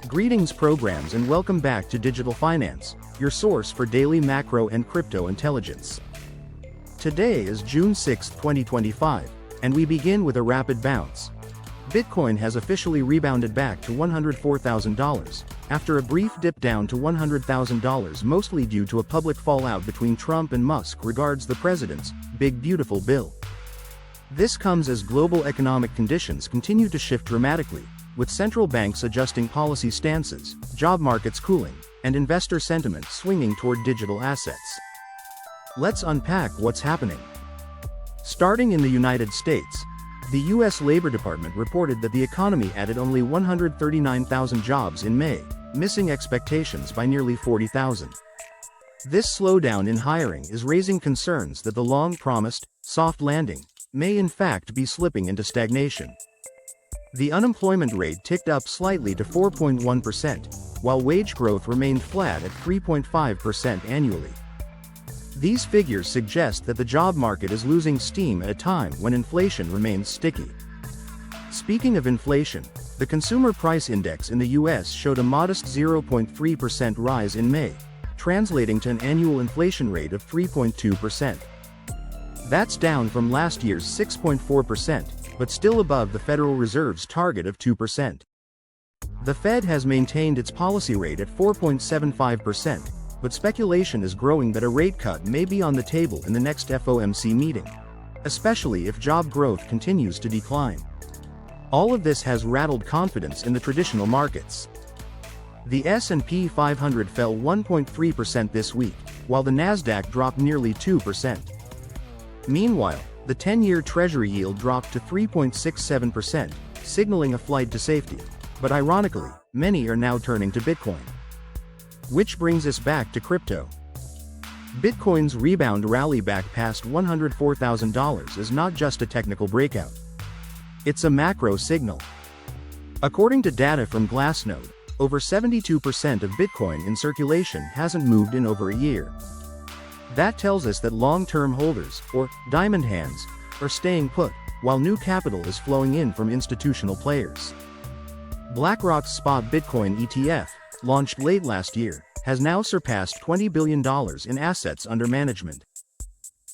Greetings programs and welcome back to Digital Finance, your source for daily macro and crypto intelligence. Today is June 6, 2025, and we begin with a rapid bounce. Bitcoin has officially rebounded back to $104,000, after a brief dip down to $100,000 mostly due to a public fallout between Trump and Musk regards the president's Big Beautiful Bill. This comes as global economic conditions continue to shift dramatically, with central banks adjusting policy stances, job markets cooling, and investor sentiment swinging toward digital assets. Let's unpack what's happening. Starting in the United States, the U.S. Labor Department reported that the economy added only 139,000 jobs in May, missing expectations by nearly 40,000. This slowdown in hiring is raising concerns that the long-promised soft landing may in fact be slipping into stagnation. The unemployment rate ticked up slightly to 4.1%, while wage growth remained flat at 3.5% annually. These figures suggest that the job market is losing steam at a time when inflation remains sticky. Speaking of inflation, the Consumer Price Index in the U.S. showed a modest 0.3% rise in May, translating to an annual inflation rate of 3.2%. That's down from last year's 6.4%, but still above the Federal Reserve's target of 2%. The Fed has maintained its policy rate at 4.75%, but speculation is growing that a rate cut may be on the table in the next FOMC meeting, especially if job growth continues to decline. All of this has rattled confidence in the traditional markets. The S&P 500 fell 1.3% this week, while the Nasdaq dropped nearly 2%. Meanwhile, the 10-year Treasury yield dropped to 3.67%, signaling a flight to safety. But ironically, many are now turning to Bitcoin. Which brings us back to crypto. Bitcoin's rebound rally back past $104,000 is not just a technical breakout. It's a macro signal. According to data from Glassnode, over 72% of Bitcoin in circulation hasn't moved in over a year. That tells us that long-term holders, or diamond hands, are staying put, while new capital is flowing in from institutional players. BlackRock's spot Bitcoin ETF, launched late last year, has now surpassed $20 billion in assets under management.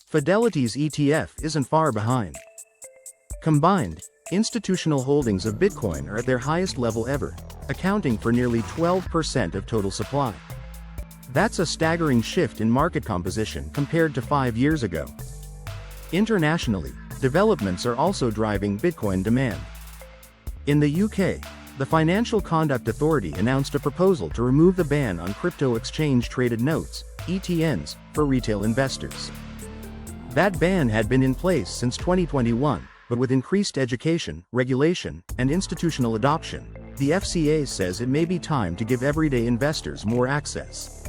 Fidelity's ETF isn't far behind. Combined, institutional holdings of Bitcoin are at their highest level ever, accounting for nearly 12% of total supply. That's a staggering shift in market composition compared to 5 years ago. Internationally, developments are also driving Bitcoin demand. In the UK, the Financial Conduct Authority announced a proposal to remove the ban on crypto exchange-traded notes, ETNs, for retail investors. That ban had been in place since 2021, but with increased education, regulation, and institutional adoption, the FCA says it may be time to give everyday investors more access.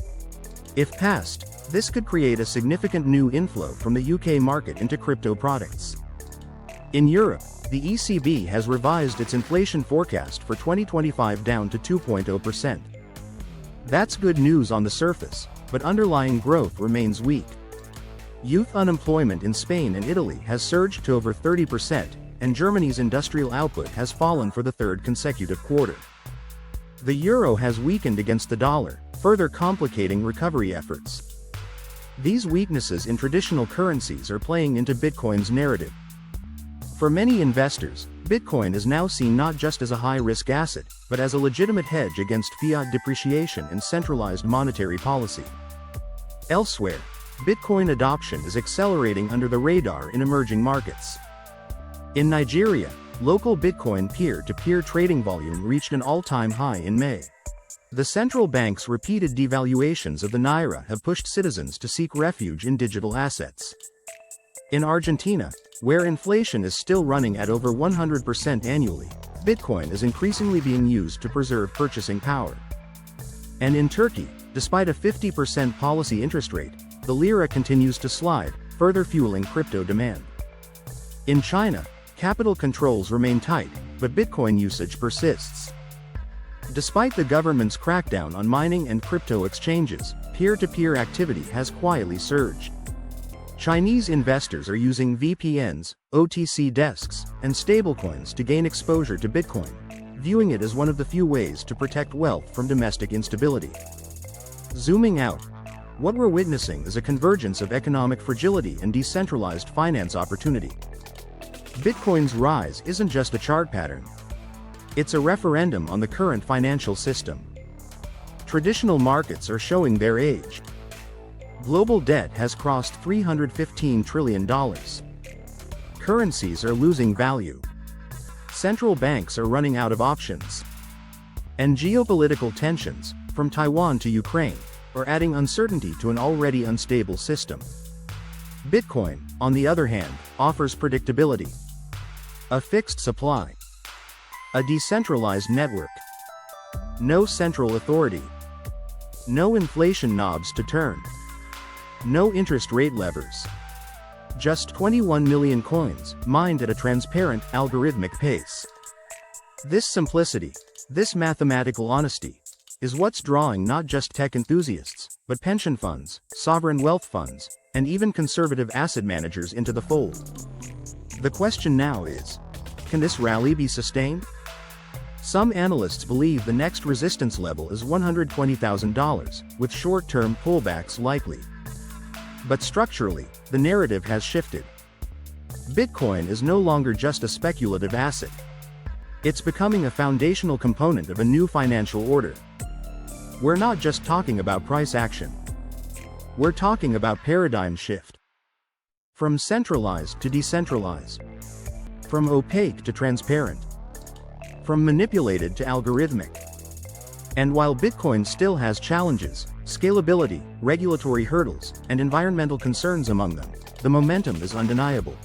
If passed, this could create a significant new inflow from the UK market into crypto products. In Europe, the ECB has revised its inflation forecast for 2025 down to 2.0%. That's good news on the surface, but underlying growth remains weak. Youth unemployment in Spain and Italy has surged to over 30%, and Germany's industrial output has fallen for the third consecutive quarter. The euro has weakened against the dollar, further complicating recovery efforts. These weaknesses in traditional currencies are playing into Bitcoin's narrative. For many investors, Bitcoin is now seen not just as a high-risk asset, but as a legitimate hedge against fiat depreciation and centralized monetary policy. Elsewhere, Bitcoin adoption is accelerating under the radar in emerging markets. In Nigeria, local Bitcoin peer-to-peer trading volume reached an all-time high in May. The central bank's repeated devaluations of the naira have pushed citizens to seek refuge in digital assets. In Argentina, where inflation is still running at over 100% annually, Bitcoin is increasingly being used to preserve purchasing power. And in Turkey, despite a 50% policy interest rate, the lira continues to slide, further fueling crypto demand. In China, capital controls remain tight, but Bitcoin usage persists. Despite the government's crackdown on mining and crypto exchanges, peer-to-peer activity has quietly surged. Chinese investors are using VPNs, OTC desks, and stablecoins to gain exposure to Bitcoin, viewing it as one of the few ways to protect wealth from domestic instability. Zooming out, what we're witnessing is a convergence of economic fragility and decentralized finance opportunity. Bitcoin's rise isn't just a chart pattern. It's a referendum on the current financial system. Traditional markets are showing their age. Global debt has crossed $315 trillion. Currencies are losing value. Central banks are running out of options. And geopolitical tensions, from Taiwan to Ukraine, are adding uncertainty to an already unstable system. Bitcoin, on the other hand, offers predictability. A fixed supply. A decentralized network. No central authority. No inflation knobs to turn. No interest rate levers. Just 21 million coins, mined at a transparent, algorithmic pace. This simplicity, this mathematical honesty, is what's drawing not just tech enthusiasts, but pension funds, sovereign wealth funds, and even conservative asset managers into the fold. The question now is, can this rally be sustained? Some analysts believe the next resistance level is $120,000, with short-term pullbacks likely. But structurally, the narrative has shifted. Bitcoin is no longer just a speculative asset. It's becoming a foundational component of a new financial order. We're not just talking about price action. We're talking about paradigm shift. From centralized to decentralized. From opaque to transparent. From manipulated to algorithmic. And while Bitcoin still has challenges, scalability, regulatory hurdles, and environmental concerns among them, the momentum is undeniable.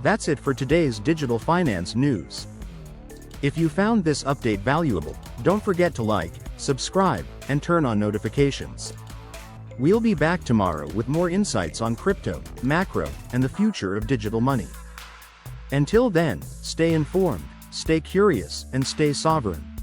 That's it for today's digital finance news. If you found this update valuable, don't forget to like, subscribe, and turn on notifications. We'll be back tomorrow with more insights on crypto, macro, and the future of digital money. Until then, stay informed, stay curious, and stay sovereign.